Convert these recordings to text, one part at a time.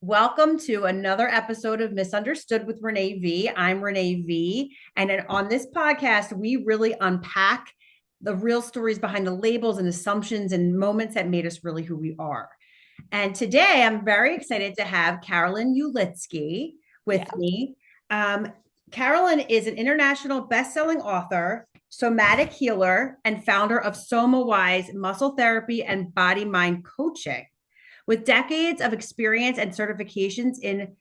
Welcome to another episode of Misunderstood with Renee V. I'm Renee V. On this podcast, we really unpack the real stories behind the labels and assumptions and moments that made us really who we are. And today I'm very excited to have Carolyn Ulitsky with me. Carolyn is an international best-selling author, somatic healer, and founder of SomaWise muscle therapy and body mind coaching. With decades of experience and certifications in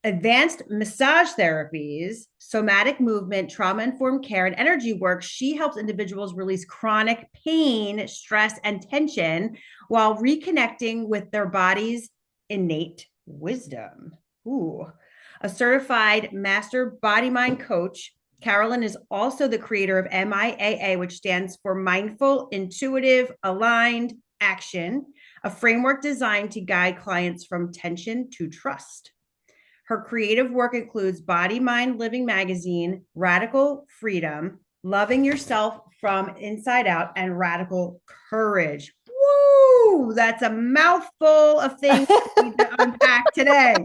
advanced massage therapies, somatic movement, trauma-informed care, and energy work, she helps individuals release chronic pain, stress, and tension while reconnecting with their body's innate wisdom. Ooh. A certified master BodyMind Coach, Carolyn is also the creator of MIAA, which stands for Mindful, Intuitive, Aligned Action, a framework designed to guide clients from tension to trust. Her creative work includes Body Mind Living Magazine, Radical Freedom, Loving Yourself from Inside Out, and Radical Courage. Woo! That's a mouthful of things we need to unpack today.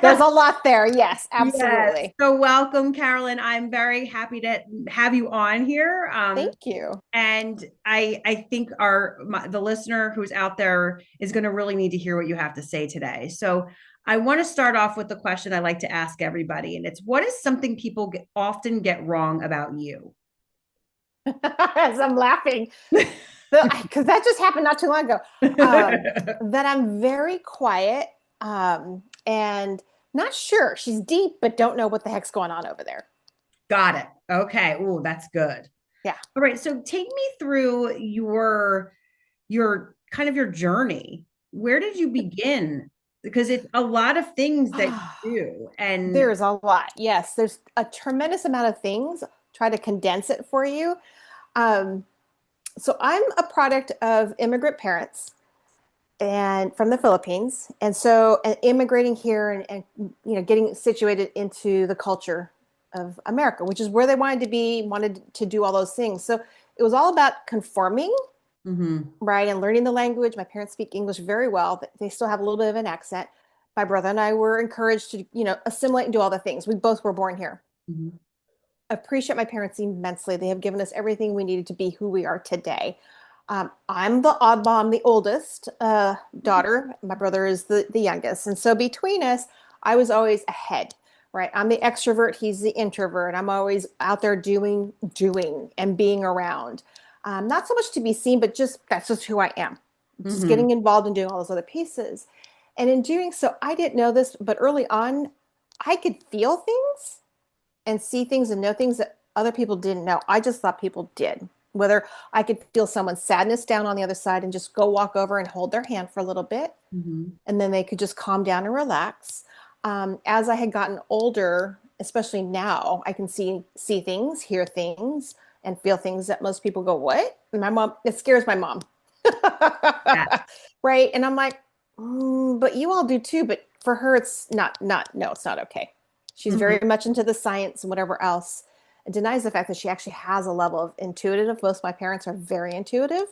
There's a lot there. Yes, absolutely. Yes. So welcome, Carolyn. I'm very happy to have you on here. Thank you. And I think the listener who's out there is going to really need to hear what you have to say today. So I want to start off with the question I like to ask everybody, and it's, what is something people often get wrong about you? As I'm laughing, because that just happened not too long ago, that I'm very quiet and not sure. She's deep, but don't know what the heck's going on over there. Got it. Okay. Oh, that's good. Yeah. All right. So take me through your kind of your journey. Where did you begin? Because it's a lot of things that you do. And there's a lot. Yes, there's a tremendous amount of things. Try to condense it for you. So I'm a product of immigrant parents and from the Philippines. And so immigrating here and getting situated into the culture of America, which is where they wanted to do all those things. So it was all about conforming, right? And learning the language. My parents speak English very well, but they still have a little bit of an accent. My brother and I were encouraged to, assimilate and do all the things. We both were born here. Appreciate my parents immensely. They have given us everything we needed to be who we are today. I'm the oddball. I'm the oldest daughter. My brother is the youngest. And so between us, I was always ahead, right? I'm the extrovert. He's the introvert. I'm always out there doing and being around. Not so much to be seen, but that's just who I am. Just getting involved in doing all those other pieces. And in doing so, I didn't know this, but early on, I could feel things and see things and know things that other people didn't know. I just thought people did. Whether I could feel someone's sadness down on the other side and just go walk over and hold their hand for a little bit. And then they could just calm down and relax. As I had gotten older, especially now, I can see things, hear things, and feel things that most people go, what? And my mom, it scares my mom. Right. And I'm like, but you all do too. But for her, it's no, it's not okay. She's very much into the science and whatever else, and denies the fact that she actually has a level of intuitive. Most of my parents are very intuitive,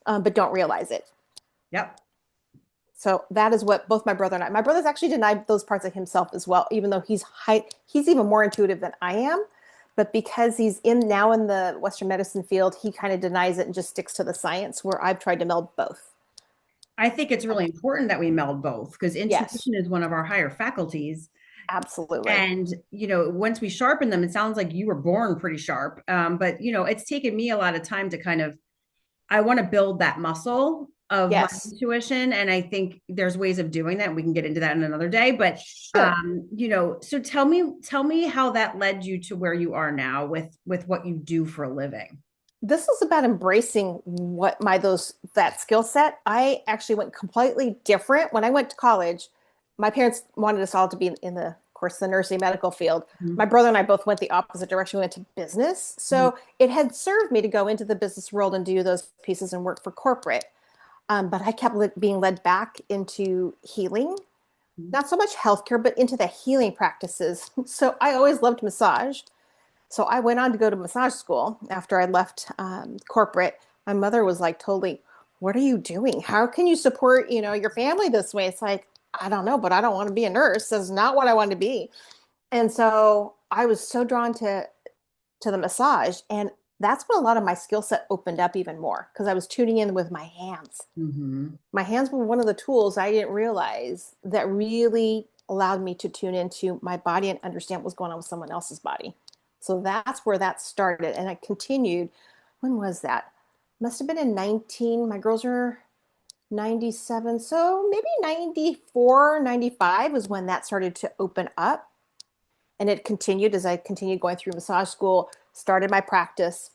but don't realize it. Yep. So that is what both my brother and my brother's actually denied those parts of himself as well, even though he's even more intuitive than I am. But because he's now in the Western medicine field, he kind of denies it and just sticks to the science, where I've tried to meld both. I think it's really important that we meld both, because intuition is one of our higher faculties. Absolutely. And, once we sharpen them, it sounds like you were born pretty sharp. But, it's taken me a lot of time to I want to build that muscle of my intuition. And I think there's ways of doing that. We can get into that in another day. But, so tell me how that led you to where you are now with what you do for a living. This is about embracing that skill set. I actually went completely different. When I went to college, my parents wanted us all to be in the nursing medical field. My brother and I both went the opposite direction. We went to business. So it had served me to go into the business world and do those pieces and work for corporate. But I kept being led back into healing, not so much healthcare, but into the healing practices. So I always loved massage. So I went on to go to massage school after I left corporate. My mother was like, totally, what are you doing? How can you support, your family this way? It's like, I don't know, but I don't want to be a nurse. That's not what I wanted to be. And so I was so drawn to the massage. And that's when a lot of my skill set opened up even more because I was tuning in with my hands. Mm-hmm. My hands were one of the tools I didn't realize that really allowed me to tune into my body and understand what was going on with someone else's body. So that's where that started. And I continued. When was that? Must have been in 19. My girls are 97. So maybe 94, 95 was when that started to open up. And it continued as I continued going through massage school, started my practice,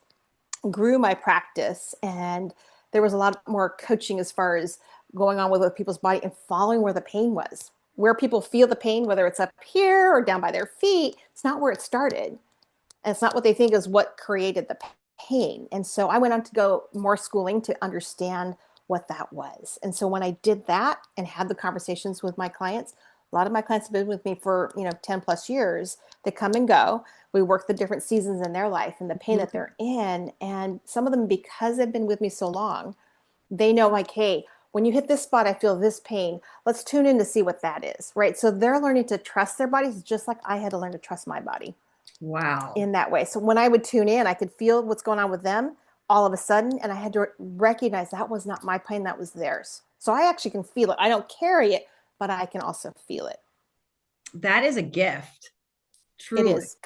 grew my practice. And there was a lot more coaching as far as going on with other people's body and following where the pain was. Where people feel the pain, whether it's up here or down by their feet, it's not where it started. And it's not what they think is what created the pain. And so I went on to go more schooling to understand what that was. And so when I did that and had the conversations with my clients, a lot of my clients have been with me for, 10 plus years. They come and go. We work the different seasons in their life and the pain that they're in. And some of them, because they've been with me so long, they know like, hey, when you hit this spot, I feel this pain. Let's tune in to see what that is, right? So they're learning to trust their bodies just like I had to learn to trust my body. Wow. In that way. So when I would tune in, I could feel what's going on with them all of a sudden. And I had to recognize that was not my pain, that was theirs. So I actually can feel it. I don't carry it, but I can also feel it. That is a gift. It Truly. is.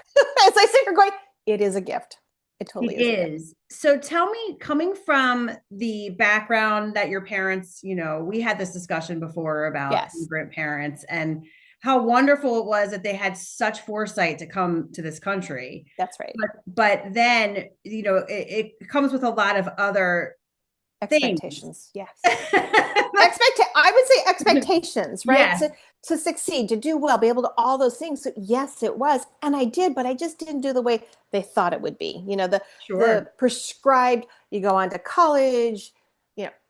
As I sit here going, it is a gift. It totally is. It is. So tell me, coming from the background that your parents, we had this discussion before about Yes. immigrant parents and how wonderful it was that they had such foresight to come to this country. That's right. But then, it comes with a lot of other things. Expectations. Yes. I would say expectations, right? Yes. To succeed, to do well, be able to all those things. So yes, it was. And I did, but I just didn't do the way they thought it would be. The prescribed, you go on to college,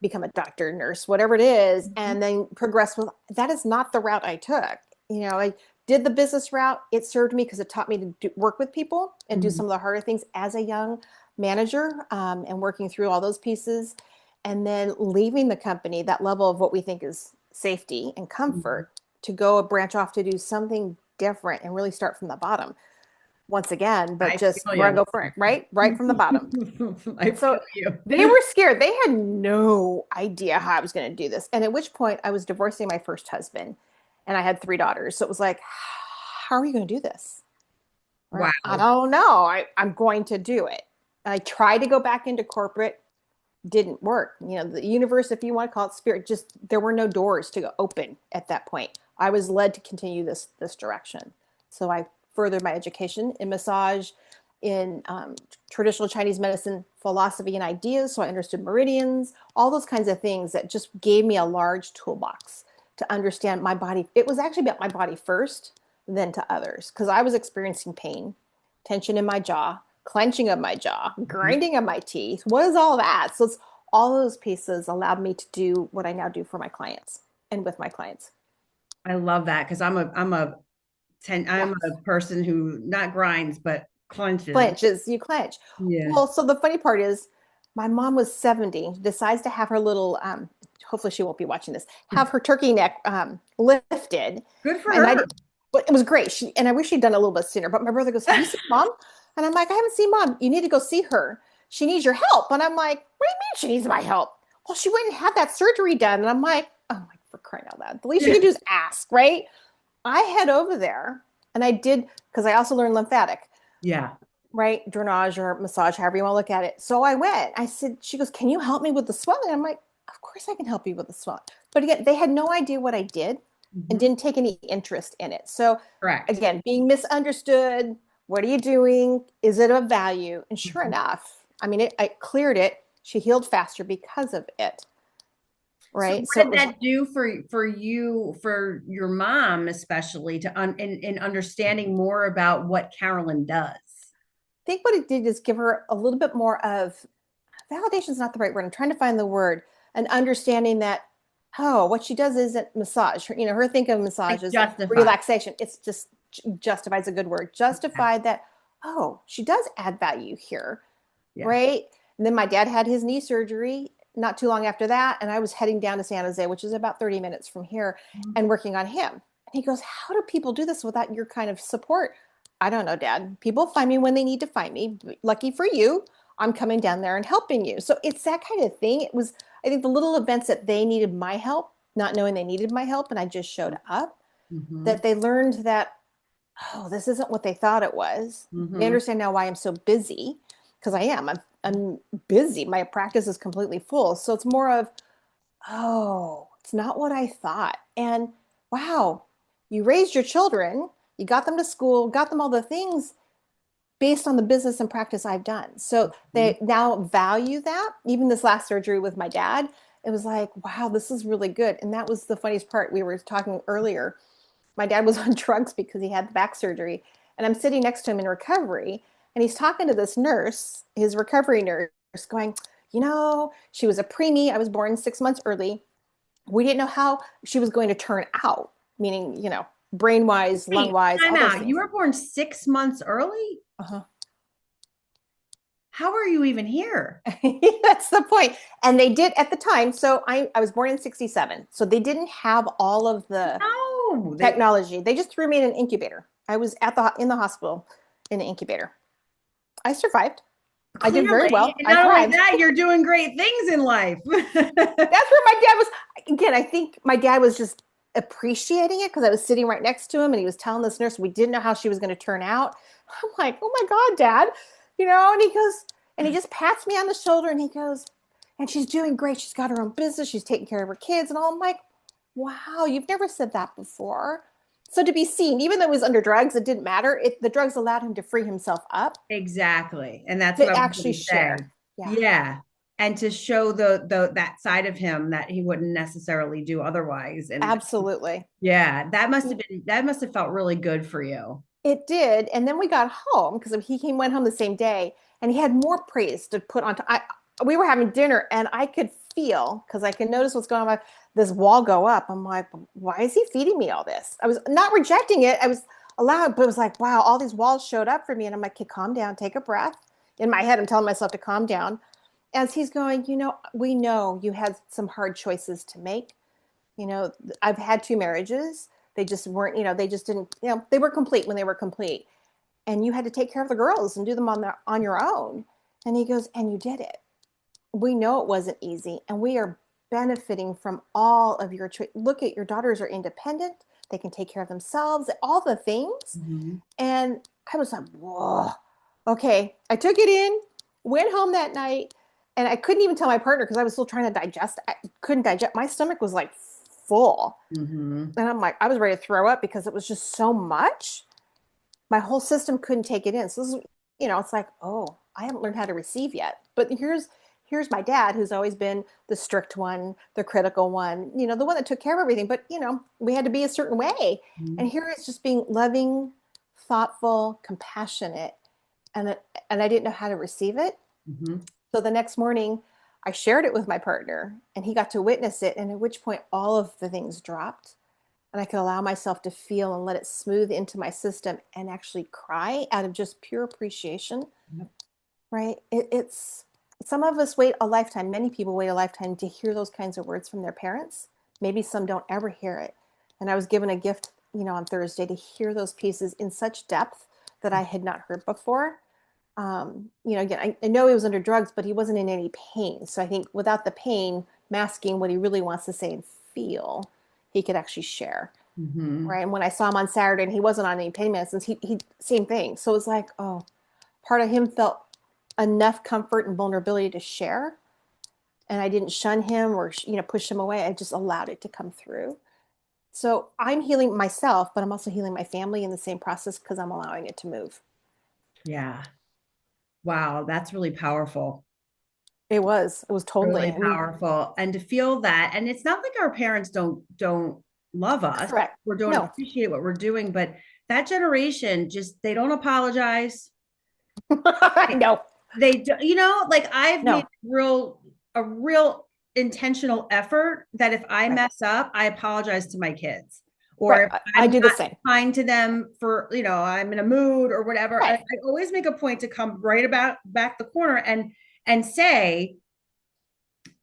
become a doctor, nurse, whatever it is, and then progress with that is not the route I took. I did the business route. It served me because it taught me to work with people and do some of the harder things as a young manager, and working through all those pieces. And then leaving the company, that level of what we think is safety and comfort, to go branch off to do something different and really start from the bottom once again, but just where I go for it, right from the bottom. So they were scared. They had no idea how I was going to do this. And at which point I was divorcing my first husband and I had 3 daughters. So it was like, how are you going to do this? Wow. I don't know. I'm going to do it. I tried to go back into corporate. Didn't work. The universe, if you want to call it spirit, just there were no doors to go open at that point. I was led to continue this direction. So I furthered my education in massage, in traditional Chinese medicine philosophy and ideas. So I understood meridians, all those kinds of things that just gave me a large toolbox to understand my body. It was actually about my body first, then to others, because I was experiencing pain, tension in my jaw, clenching of my jaw, grinding of my teeth. What is all that? So it's all those pieces allowed me to do what I now do for my clients and with my clients. I love that because I'm a person who not grinds but clenches. You clench. Yeah. Well, so the funny part is, my mom was 70, decides to have her little. Hopefully, she won't be watching this. Have her turkey neck lifted. Good for her. But it was great. I wish she'd done it a little bit sooner. But my brother goes, "Have you seen Mom?" And I'm like, "I haven't seen Mom. You need to go see her. She needs your help." And I'm like, "What do you mean she needs my help?" Well, she went and had that surgery done. And I'm like, "Oh my, for crying out loud. The least you can do is ask, right?" I head over there and I did, because I also learned lymphatic. Yeah. Right? Drainage or massage, however you want to look at it. So I went. She goes, "Can you help me with the swelling?" I'm like, "Of course I can help you with the swelling." But again, they had no idea what I did and didn't take any interest in it. So correct. Again, being misunderstood. What are you doing? Is it of value? And sure enough, I cleared it. She healed faster because of it. Right. So what did that do for you, for your mom, especially in understanding more about what Carolyn does? I think what it did is give her a little bit more of validation is not the right word. I'm trying to find the word. An understanding that, what she does isn't massage. Her think of massage as relaxation. It's just justified is a good word. Justified that, she does add value here. Yeah. Right. And then my dad had his knee surgery. not too long after that, and I was heading down to San Jose, which is about 30 minutes from here, and working on him. And he goes, how do people do this without your kind of support? I don't know, Dad. People find me when they need to find me. Lucky for you, I'm coming down there and helping you. So it's that kind of thing. It was, I think, the little events that they needed my help, not knowing they needed my help, and I just showed up, that they learned that, oh, this isn't what they thought it was. They understand now why I'm so busy, because I am. I'm busy. My practice is completely full. So it's more of, oh, it's not what I thought. And wow, you raised your children, you got them to school, got them all the things based on the business and practice I've done. So they now value that. Even this last surgery with my dad, it was like, wow, this is really good. And that was the funniest part. We were talking earlier. My dad was on drugs because he had the back surgery. And I'm sitting next to him in recovery. And he's talking to this nurse, his recovery nurse, going, you know, she was a preemie. I was born 6 months early. We didn't know how she was going to turn out, meaning, you know, brain-wise, lung-wise. Time out. You were born 6 months early? How are you even here? That's the point. And they did at the time. So I was born in 67. So they didn't have all of the technology. They just threw me in an incubator. I was in the hospital in an incubator. I survived. Clearly, I did very well. And not only that, you're doing great things in life. That's where my dad was. Again, I think my dad was just appreciating it because I was sitting right next to him and he was telling this nurse we didn't know how she was going to turn out. I'm like, oh my God, Dad. You know, and he goes, and he just pats me on the shoulder and he goes, and she's doing great. She's got her own business. She's taking care of her kids. And all. I'm like, wow, you've never said that before. So to be seen, even though he was under drugs, it didn't matter. The drugs allowed him to free himself up. Exactly. And that's what I actually shared. Yeah. And to show that side of him that he wouldn't necessarily do otherwise. And absolutely. Yeah. That must have felt really good for you. It did. And then we got home because went home the same day and he had more praise to put on. We were having dinner and I could feel, because I can notice what's going on, this wall go up. I'm like, why is he feeding me all this? I was not rejecting it. I was allowed, but it was like, wow, all these walls showed up for me. And I'm like, okay, calm down, take a breath. In my head, I'm telling myself to calm down. As he's going, you know, we know you had some hard choices to make. You know, I've had 2 marriages. They just weren't, you know, they just didn't, you know, they were complete when they were complete. And you had to take care of the girls and do them on your own. And he goes, and you did it. We know it wasn't easy. And we are benefiting from all of your look at your daughters are independent. They can take care of themselves, all the things. And I was like, whoa, okay. I took it in, went home that night, and I couldn't even tell my partner because I was still trying to digest. I couldn't digest. My stomach was like full. And I'm like, I was ready to throw up because it was just so much. My whole system couldn't take it in. So this is, you know, it's like, oh, I haven't learned how to receive yet. But here's my dad, who's always been the strict one, the critical one, you know, the one that took care of everything. But, you know, we had to be a certain way. And here it's just being loving, thoughtful, compassionate. And I didn't know how to receive it. So the next morning I shared it with my partner and he got to witness it. And at which point all of the things dropped and I could allow myself to feel and let it smooth into my system and actually cry out of just pure appreciation. Right. It's some of us wait a lifetime. Many people wait a lifetime to hear those kinds of words from their parents. Maybe some don't ever hear it. And I was given a gift, you know, on Thursday to hear those pieces in such depth that I had not heard before. You know, again, I know he was under drugs, but he wasn't in any pain. So I think without the pain masking what he really wants to say and feel, he could actually share. Right. And when I saw him on Saturday and he wasn't on any pain medicines, he same thing. So it was like, oh, part of him felt enough comfort and vulnerability to share. And I didn't shun him or, you know, push him away. I just allowed it to come through. So I'm healing myself, but I'm also healing my family in the same process because I'm allowing it to move. Yeah. Wow. That's really powerful. It was totally really powerful. And to feel that, and it's not like our parents don't love us. Correct. Or don't appreciate what we're doing, but that generation just, they don't apologize. No. They do, you know, like I've made a real intentional effort that if I mess up, I apologize to my kids. Or I do the same. Kind to them for, you know, I'm in a mood or whatever. I always make a point to come right about back the corner and say,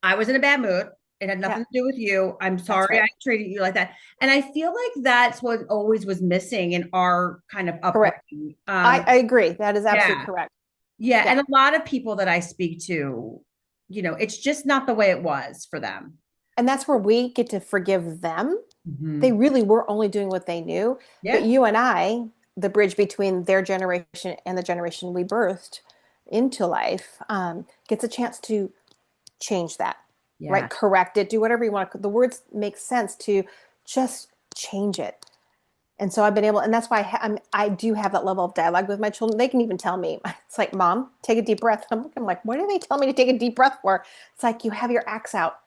I was in a bad mood. It had Yeah, nothing to do with you. I'm that's sorry right. I treated you like that. And I feel like that's what always was missing in our kind of Correct. upbringing. I agree. That is absolutely Yeah. correct. Yeah. Yeah. And a lot of people that I speak to, it's just not the way it was for them. And that's where we get to forgive them. They Mhm. really were only doing what they knew. But Yeah. you and I, the bridge between their generation and the generation we birthed into life, gets a chance to change that, Yeah. right? Correct it, do whatever you want. The words make sense to just change it. And so I've been able, and that's why I do have that level of dialogue with my children. They can even tell me, it's like, Mom, take a deep breath. I'm like, what do they tell me to take a deep breath for? It's like, you have your axe out.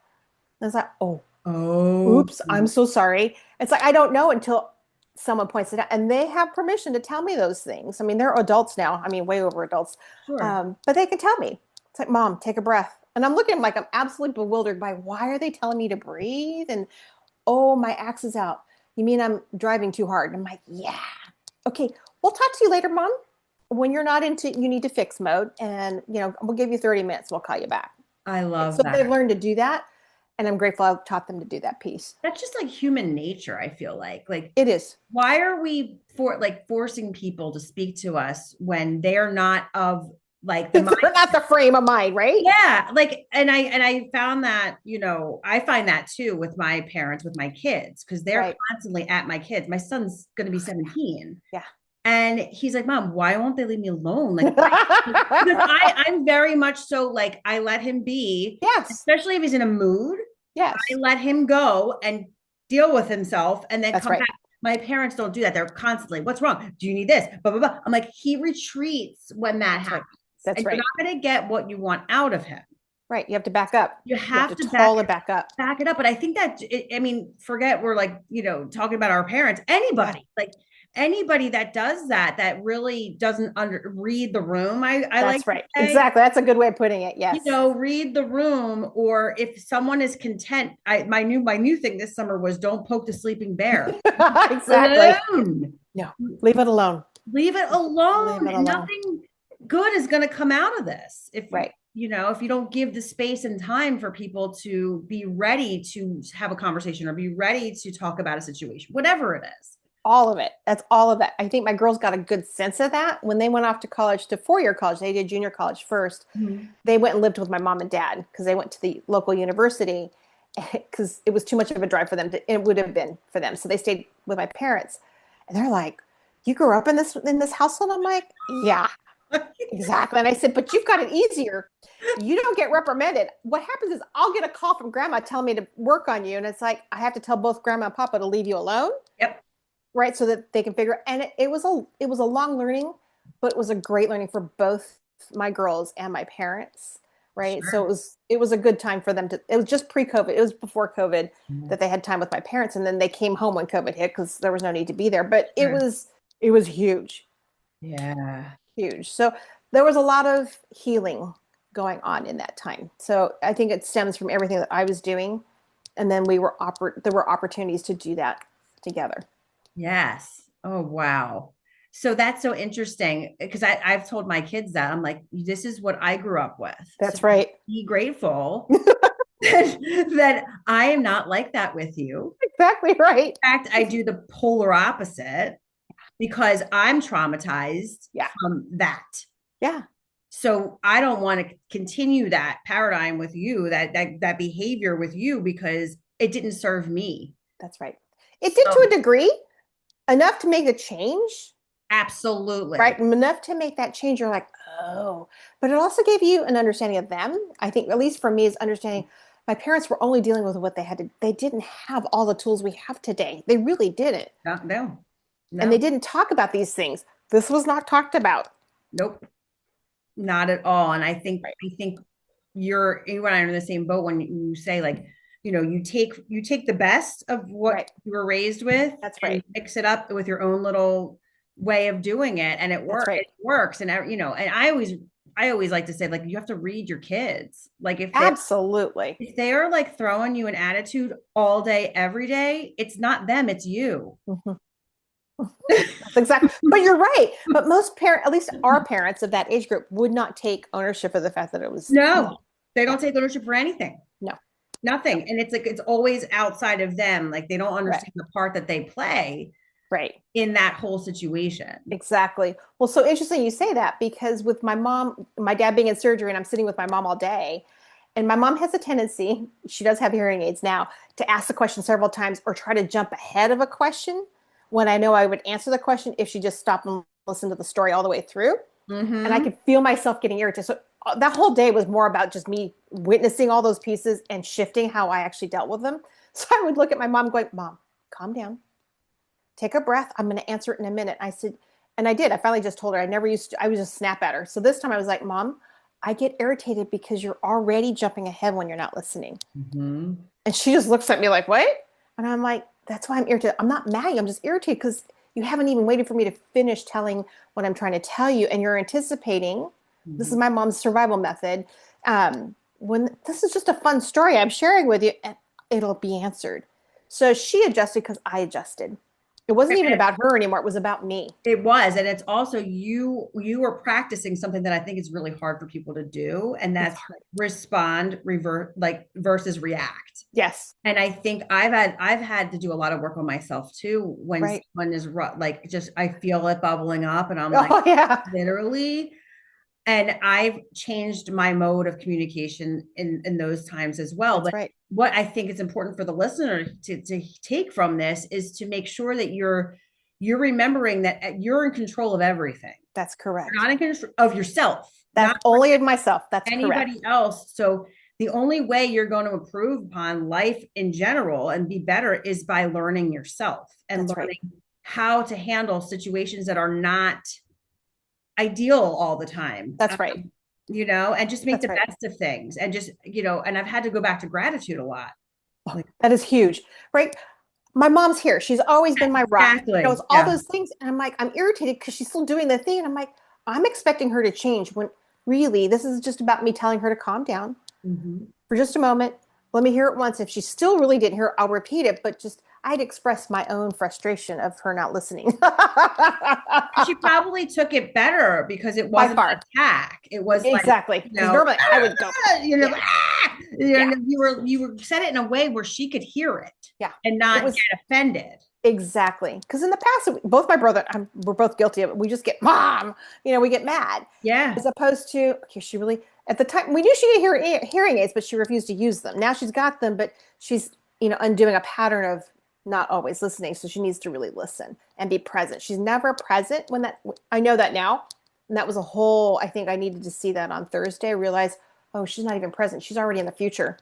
And it's like, oh, Oh, oops, I'm so sorry. It's like, I don't know until someone points it out. And they have permission to tell me those things. I mean, they're adults now. I mean, way over adults. sure. But they can tell me. It's like, Mom, take a breath. And I'm looking at them like I'm absolutely bewildered by why are they telling me to breathe? And oh, my axe is out. You mean I'm driving too hard? And I'm like, yeah. Okay, we'll talk to you later, Mom. When you're not into you need to fix mode, and we'll give you 30 minutes. We'll call you back. I love So they've that. learned to do that, and I'm grateful I've taught them to do that piece. That's just like human nature, I feel like. Like, It is. why are we forcing people to speak to us when they're not of like the mind? They're not the frame of mind, right? Yeah, like and I found that, I find that too with my parents, with my kids, because they're Right. constantly at my kids. My son's going to be 17. Yeah. And he's like, Mom, why won't they leave me alone? Like, because I'm very much so like I let him be, Yes. especially if he's in a mood. I Yes. let him go and deal with himself and then That's come right. back. My parents don't do that. They're constantly, what's wrong? Do you need this? Blah, blah, blah. I'm like, he retreats when that That's right. happens. That's And you're right. not going to get what you want out of him. Right. You have to back up. You You have have to to back totally back up. back it up. But I think that I mean, forget we're like, talking about our parents. Yeah. Anybody that does that, that really doesn't read the room. I like That's to right. say, Exactly. That's a good way of putting it. Yes. read the room, or if someone is content. My new thing this summer was don't poke the sleeping bear. Exactly. Alone. No, leave it alone. Leave it Leave alone. it And alone. nothing good is going to come out of this Right. if you don't give the space and time for people to be ready to have a conversation or be ready to talk about a situation, whatever it is. All of it. That's all of that. I think my girls got a good sense of that when they went off to college, to 4-year college. They did junior college first. Mhm. They went and lived with my mom and dad because they went to the local university because it was too much of a drive for them. It would have been for them. So they stayed with my parents, and they're like, "You grew up in this household?" I'm like, "Yeah, exactly." And I said, "But you've got it easier. You don't get reprimanded. What happens is I'll get a call from grandma telling me to work on you, and it's like I have to tell both grandma and papa to leave you alone." Yep. Right, so that they can figure. And it was a long learning, but it was a great learning for both my girls and my parents, right? So Sure. it was a good time for them to. It was just pre-COVID. It was before COVID Mhm. that they had time with my parents, and then they came home when COVID hit because there was no need to be there. But Sure. it was huge, Yeah. huge. So there was a lot of healing going on in that time. So I think it stems from everything that I was doing, and then there were opportunities to do that together. Yes. Oh, wow. So that's so interesting because I've told my kids that I'm like, this is what I grew up with. So That's right. be grateful that I am not like that with you. Exactly right. In fact, I do the polar opposite because I'm traumatized Yeah. from that. Yeah. So I don't want to continue that paradigm with you, that behavior with you because it didn't serve me. That's right. It did to So a degree, enough to make the change, absolutely. right? Enough to make that change. You're like, oh, but it also gave you an understanding of them. I think, at least for me, is understanding my parents were only dealing with what they had to, they didn't have all the tools we have today. They really didn't. No, no, And they no, didn't talk about these things. This was not talked about. nope, not at all. And Right. I think you and I are in the same boat when you say like, you take the best of what Right. you were raised with That's and right. mix it up with your own little way of doing it, and That's right. it works. And and I always like to say like you have to read your kids. Like Absolutely. if they are like throwing you an attitude all day, every day, it's not them, it's you. Mhm. That's exactly. But you're right. But most parents, at least our parents of that age group, would not take ownership of the fact that it was, No, they yeah, don't take ownership for anything. no. Nothing. And it's like, it's always outside of them. Like they don't Right. understand the part that they play Right. in that whole situation. Exactly. Well, so interesting you say that because with my mom, my dad being in surgery and I'm sitting with my mom all day, and my mom has a tendency, she does have hearing aids now, to ask the question several times or try to jump ahead of a question when I know I would answer the question if she just stopped and listened to the story all the way through. And I Mm-hmm. could feel myself getting irritated. So that whole day was more about just me witnessing all those pieces and shifting how I actually dealt with them. So I would look at my mom going, Mom, calm down, take a breath. I'm going to answer it in a minute. I said, and I did. I finally just told her. I never used to, I was just snap at her. So this time I was like, Mom, I get irritated because you're already jumping ahead when you're not listening. Mm-hmm. And she just looks at me like, what? And I'm like, that's why I'm irritated. I'm not mad. I'm just irritated because you haven't even waited for me to finish telling what I'm trying to tell you. And you're anticipating. This is Mm-hmm. my mom's survival method. When this is just a fun story I'm sharing with you, and it'll be answered. So she adjusted because I adjusted. It wasn't even about her anymore. It was about me. It was, and it's also you were practicing something that I think is really hard for people to do, and It's that's hard. respond, revert, like versus react. Yes. And I think I've had to do a lot of work on myself too when Right. someone is like just I feel it bubbling up, and I'm like Oh, yeah. literally. And I've changed my mode of communication in those times as well. That's But right. what I think is important for the listener to take from this is to make sure that you're remembering that you're in control of everything. That's You're correct. not in control of yourself, That's not only of myself. That's correct. anybody else. So the only way you're going to improve upon life in general and be better is by learning yourself and That's right. learning how to handle situations that are not ideal all the time. That's right. And just make That's the right. best of things and just, and I've had to go back to gratitude a lot. Oh, Like, that is huge. Right. My mom's here. She's always been my rock. It's exactly. all Yeah. those things. And I'm like, I'm irritated because she's still doing the thing. And I'm like, I'm expecting her to change when really this is just about me telling her to calm down Mm-hmm. for just a moment. Let me hear it once. If she still really didn't hear it, I'll repeat it. But just I'd expressed my own frustration of her not listening. She probably took it better because it By wasn't an far. attack. It was like, Exactly. Because normally I would go, ah, yeah, yeah, you were said it in a way where she could hear it yeah. and It not was get offended. exactly. Because in the past, both my brother and I, we're both guilty of it. We just get, Mom, we get mad. Yeah. As opposed to, okay, she really, at the time, we knew she could hearing aids, but she refused to use them. Now she's got them, but she's, undoing a pattern of not always listening. So she needs to really listen and be present. She's never present when I know that now. And that was I think I needed to see that on Thursday. I realized, oh, she's not even present. She's already in the future.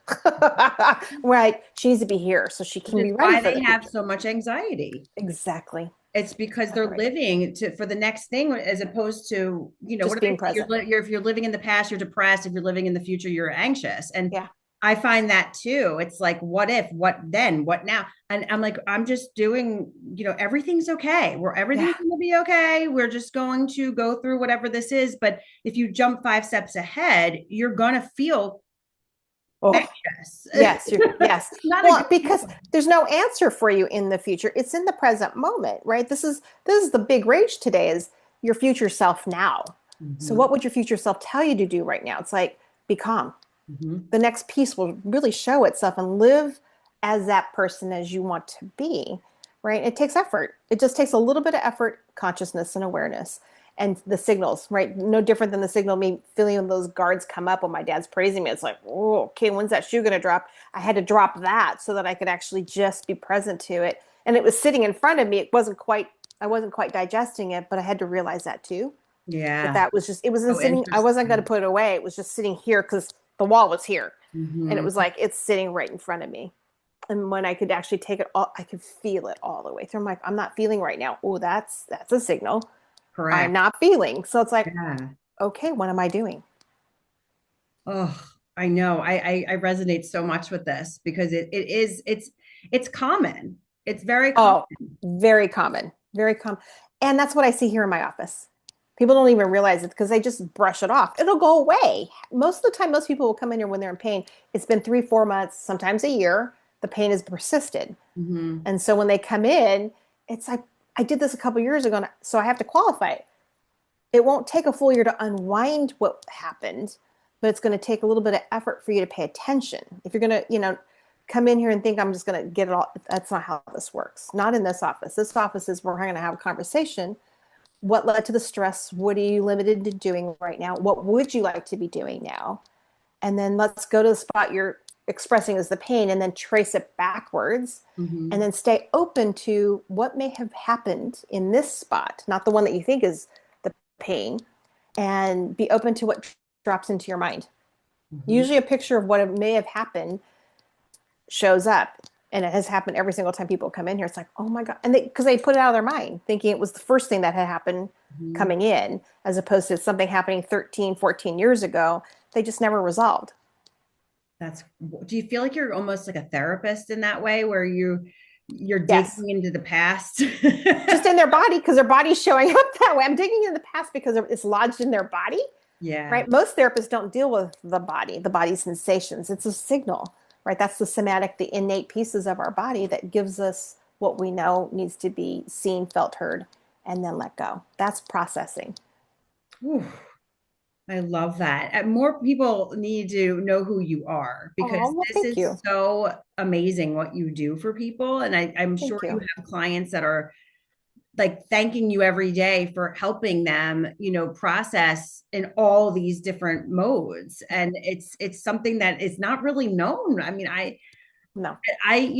Right. She needs to be here so she Which can is be ready why for they the have future. so much anxiety. Exactly. It's because Exactly they're right. living for the next thing as opposed to, what Just do they being say? present. If you're living in the past, you're depressed. If you're living in the future, you're anxious. And Yeah. I find that too. It's like, what if, what then, what now? And I'm like, I'm just doing, everything's okay. Everything's Yeah. going to be okay. We're just going to go through whatever this is. But if you jump 5 steps ahead, you're going to feel Oh, anxious. yes. Yes. Not a Well, good because feeling. there's no answer for you in the future. It's in the present moment, right? This is the big rage today is your future self now. So Mhm, what would your future self tell you to do right now? It's like, be calm. mhm. The next piece will really show itself and live as that person as you want to be, right? It takes effort. It just takes a little bit of effort, consciousness, and awareness. And the signals, right? No different than the signal me feeling those guards come up when my dad's praising me. It's like, oh, okay, when's that shoe going to drop? I had to drop that so that I could actually just be present to it. And it was sitting in front of me. I wasn't quite digesting it, but I had to realize that too. Yeah. That was just, it wasn't So sitting, I wasn't going to interesting. put it away. It was just sitting here because the wall was here. And it Mhm. was like, it's sitting right in front of me. And when I could actually take it all, I could feel it all the way through. I'm like, I'm not feeling right now. Oh, that's a signal. I'm Correct. not feeling. So it's like, Yeah. okay, what am I doing? Oh, I know. I resonate so much with this because it's common. It's very common. Oh, very common, very common. And that's what I see here in my office. People don't even realize it because they just brush it off. It'll go away. Most of the time, most people will come in here when they're in pain. It's been 3, 4 months, sometimes a year. The pain has persisted. Hmm. And so when they come in, it's like, I did this a couple years ago, so I have to qualify it. It won't take a full year to unwind what happened, but it's going to take a little bit of effort for you to pay attention. If you're going to, come in here and think I'm just going to get it all. That's not how this works. Not in this office. This office is where we're going to have a conversation. What led to the stress? What are you limited to doing right now? What would you like to be doing now? And then let's go to the spot you're expressing as the pain and then trace it backwards, and then stay open to what may have happened in this spot, not the one that you think is the pain, and be open to what drops into your mind. Usually a picture of what may have happened shows up, and it has happened every single time people come in here. It's like, oh my God. And because they put it out of their mind thinking it was the first thing that had happened coming in, as opposed to something happening 13, 14 years ago. They just never resolved. Do you feel like you're almost like a therapist in that way, where you're Yes. digging into the past? Just in their body, because their body's showing up that way. I'm digging in the past because it's lodged in their body. Yeah. Right. Most therapists don't deal with the body's sensations. It's a signal, right? That's the somatic, the innate pieces of our body that gives us what we know needs to be seen, felt, heard, and then let go. That's processing. Ooh, I love that. And more people need to know who you are, because Oh, well, this thank is you. so amazing what you do for people. And I'm sure Thank you you. have clients that are like thanking you every day for helping them, process in all these different modes. And it's something that is not really known. I mean, No. I,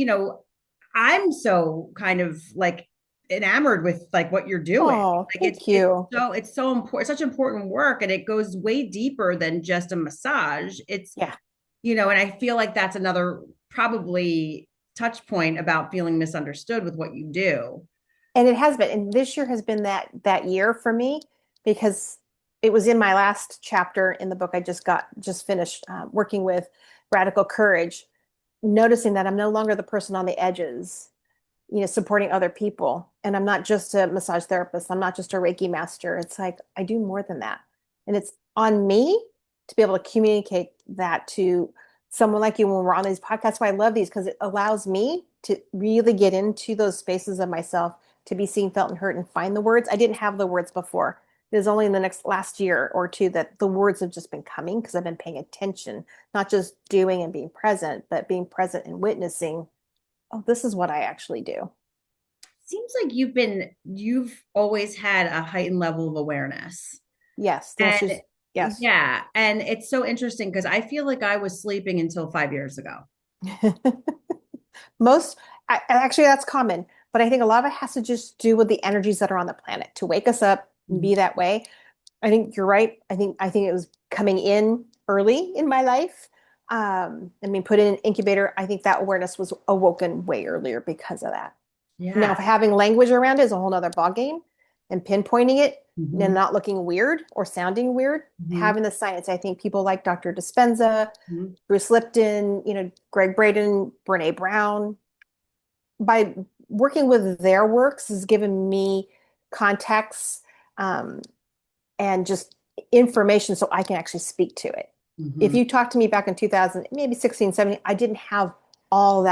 I'm so kind of like enamored with like what you're doing. Oh, Like thank you. it's so important, such important work, and it goes way deeper than just a massage. It's, Yeah. and I feel like that's another probably touch point about feeling misunderstood with what you do. And it has been, and this year has been that year for me, because it was in my last chapter in the book I just finished working with radical courage, noticing that I'm no longer the person on the edges, supporting other people. And I'm not just a massage therapist. I'm not just a Reiki master. It's like, I do more than that. And it's on me to be able to communicate that to someone like you when we're on these podcasts. Why I love these, because it allows me to really get into those spaces of myself, to be seen, felt, and heard, and find the words. I didn't have the words before. It was only in the last year or two that the words have just been coming, because I've been paying attention, not just doing and being present, but being present and witnessing, oh, this is what I actually do. Seems like you've always had a heightened level of awareness. Yes. The answer And is yes. yeah, and it's so interesting because I feel like I was sleeping until 5 years ago. Most, actually, that's common, but I think a lot of it has to just do with the energies that are on the planet to wake us up and be that way. I think you're right. I think it was coming in early in my life. Put in an incubator. I think that awareness was awoken way earlier because of that. Now, Yeah. if having language around it is a whole nother ballgame, and pinpointing it Mhm. and not looking weird or sounding weird, Mhm. having the science. I think people like Dr. Dispenza, Mhm. Bruce Lipton, Greg Braden, Brene Brown, by working with their works has given me context, um, and just information so I can actually speak to it. If Mhm. you talked to me back in 2000, maybe 16, 17, I didn't have all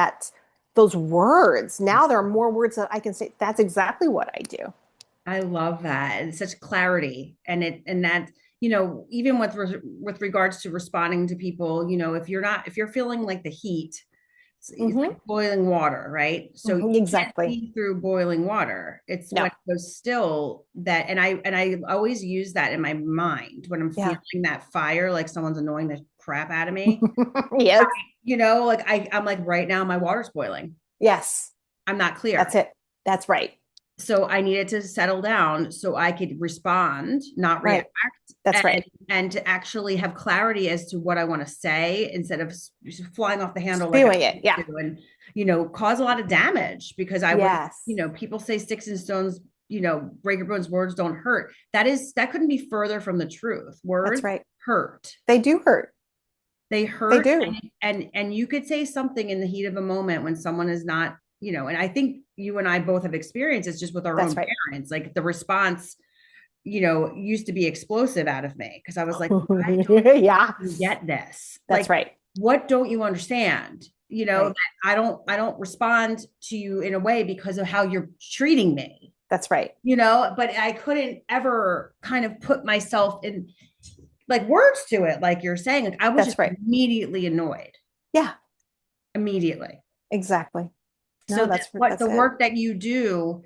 those words. Now there are more words that I can say. That's exactly what I do. I love that. It's such clarity, and that, even with regards to responding to people, if you're feeling like the heat, it's Mm-hmm. like boiling water, right? So you Mm-hmm. can't Exactly. see through boiling water. It's when No. it goes that, and I always use that in my mind when I'm Yeah. feeling that fire, like someone's annoying the crap out of me. Yes. Like I'm like, right now my water's boiling. Yes. I'm not That's clear. it. That's right. So I needed to settle down so I could respond, not react, Right. That's and right. to actually have clarity as to what I want to say, instead of flying off the handle like I Spewing it. used Yeah. to, and cause a lot of damage, because I would, Yes. people say sticks and stones, break your bones, words don't hurt. That couldn't be further from the truth. That's Words right. hurt. They do hurt. They They hurt, do. and you could say something in the heat of a moment when someone is not, and I think you and I both have experienced it's just with our That's own right. parents. Like the response, used to be explosive out of me, because I was like, why don't Yeah. you get this? That's Like, right. what don't you understand? That Right. I don't respond to you in a way because of how you're treating me. That's right. But I couldn't ever kind of put myself in like words to it, like you're saying. Like I was That's just right. immediately annoyed. Yeah. immediately. Exactly. So No, that what that's the it. work that you do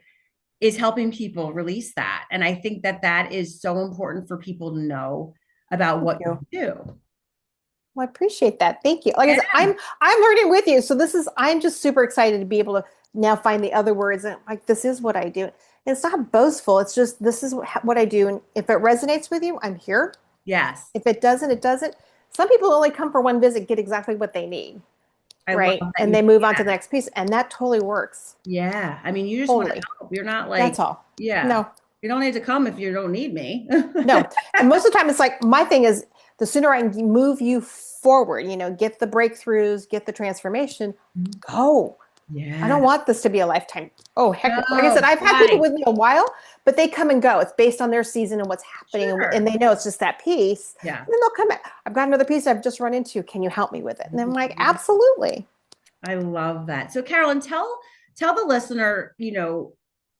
is helping people release that. And I think that that is so important for people to know about Thank what you you. do. Well, I appreciate that. Thank you. Like I said, Yeah. I'm learning with you. So I'm just super excited to be able to now find the other words and like this is what I do. And it's not boastful. It's just this is what I do. And if it resonates with you, I'm here. Yes. If it doesn't, it doesn't. Some people only come for one visit, get exactly what they need, I love right? that And you they say move on to the that. next piece, and that totally works. Yeah. I mean, you just want to Totally. help. You're not like, That's all. yeah, No, you don't need to come if you don't need me. no. And most of the time, it's like my thing is the sooner I can move you forward, get the breakthroughs, get the transformation, go. I Yeah. don't want this to be a lifetime. Oh, heck no. Like I said, No, I've had people right. with me a while, but they come and go. It's based on their season and what's happening. And Sure. they know it's just that piece. Yeah. And then they'll come back. I've got another piece I've just run into. Can you help me with it? And I'm like, absolutely. I love that. So Carolyn, tell the listener,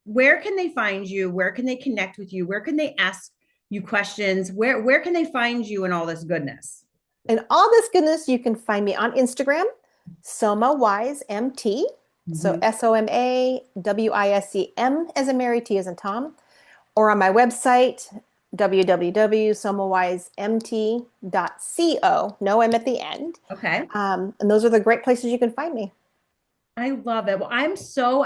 where can they find you? Where can they connect with you? Where can they ask you questions? Where can they find you in all this goodness? And all this goodness, you can find me on Instagram, SomaWise MT. So Mhm. SOMAWISEM as in Mary, T as in Tom, or on my website, www.somawisemt.co, no M at the end. Okay. And those are the great places you can find me. I love it. Well, I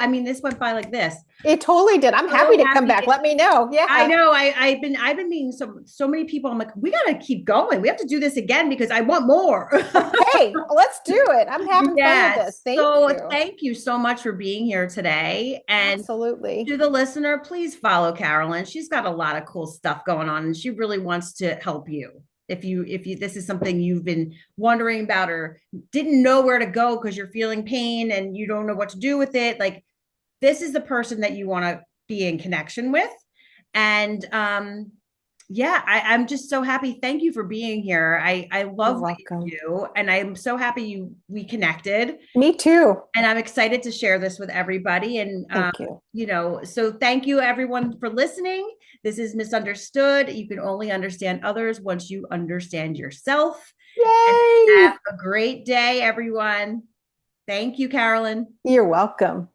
mean, this went by like this. It totally did. I'm happy So to come happy. back. Let me know. I Yeah. know. I've been meeting so many people. I'm like, we gotta keep going. We have to do this again because I want more. Okay, let's do it. I'm having fun with this. Yes. Thank So you. thank you so much for being here today. And Absolutely. to the listener, please follow Carolyn. She's got a lot of cool stuff going on and she really wants to help you. If you this is something you've been wondering about or didn't know where to go because you're feeling pain and you don't know what to do with it, like this is the person that you want to be in connection with. And yeah, I'm just so happy. Thank you for being here. I You're love what welcome. you do, and I'm so happy we connected. Me too. And I'm excited to share this with everybody. And Thank you. so thank you everyone for listening. This is Misunderstood. You can only understand others once you understand yourself. And have Yay! a great day, everyone. Thank you, Carolyn. You're welcome.